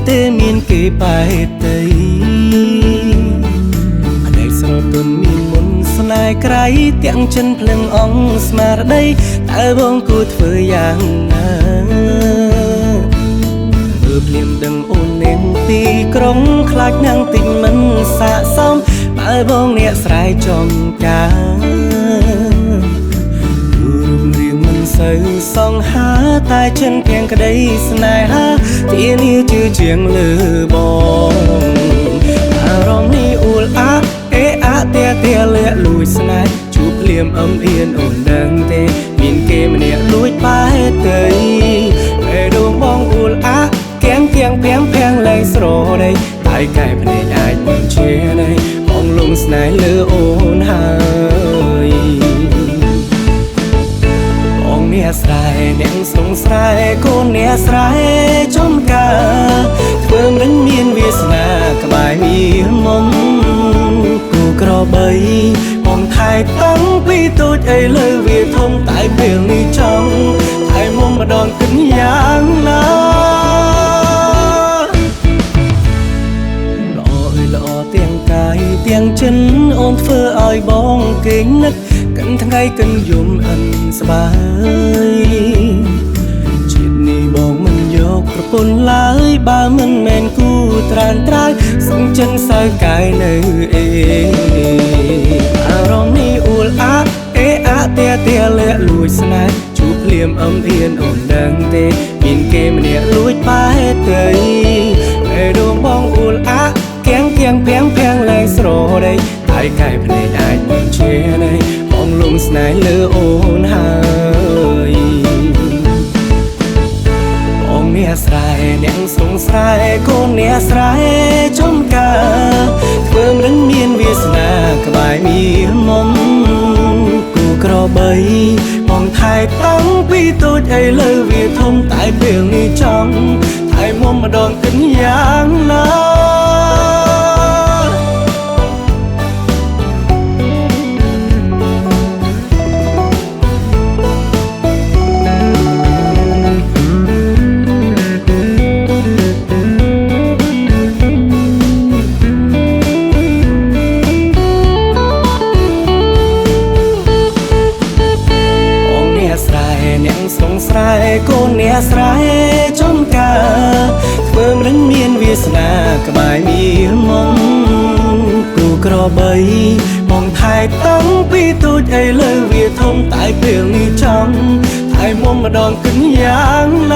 ទេមានគេបែកទៅអតីតស្រទន់មានមុនស្នេហ៍ក្រៃទាំងចិនភ្លឹងអងស្មារតីតើបងគួរធ្វើយ៉ាងណាមើលភ្លាមដឹងអូននាងទីក្រុងខ្លាចណាំងទិញមិនស័កសមបើបងអ្នកស្រែចំការសូវសង្ហាតែចិនភាំងក្តីស្នេហាទានាជឿជាងលើបងអារម្មណ៍នេះអ៊ូលអាអេអាទាលាក់លួចស្នេហ៍ជួបភ្លាមអំអៀនអូនដឹងទេមានគេម្នាក់លួចបែកទៅពេលដួងបងអ៊ូលអាគៀងភាំងលែងស្រដីតែកែភ្នែកអាចមិនជឿនៃបងលងស្នេហ៍លើអូនហើយអ្នកស្រែអ្នកសងស្រែកូនអ្នកស្រែចំការធ្វើមិនមានវាសនាក្បែរមានមុំគូក្របីបងថែតាំងពីតូចអីលើវាធំតែពេលនេះចង់ថែមុំម្ដងគិនយ៉ាងណាល្អទាំងកាយទាំងចិនអូនធ្វើឲ្យបងគេងនឹកកិនថ្ងៃកិនយំអិនស្បើយជាតិនេះបងមិនយកប្រពន្ធឡើយបើមិនមែនគូត្រានត្រើយសឹងចិនសើកាយនៅអេអារម្មណ៍នេះអ៊ូលអាអេអាទាលាក់លួចស្នេហ៍ជួបភ្លាមអំអៀនអូនដឹងទេមានគេម្នាក់លួចបែកទៅពេលដួងបងអ៊ូលអាគៀងភាំងលែងស្រដីតែកែភ្នែកអាចមិនជឿនៃបងលងស្នេហ៍លើអូនហើយបងអ្នកស្រែអ្នកសងស្រែកូនអ្នកស្រែចំការធ្វើមិនមានវាសនាក្បែរមានមុំគូក្របីបងថែតាំងពីតូចអីលើវាធំតែពេលនេះចង់ថែមុំម្ដងគិនយ៉ាងណាសងស្រែកូនអ្នកស្រែចំការធ្វើមិនមានវាសនាក្បែរមានមុំគូក្របីបងថែតាំងពីតូចអីលើវាធំតែពេលនេះចង់ថែមុំម្ដងគិនយ៉ាងណា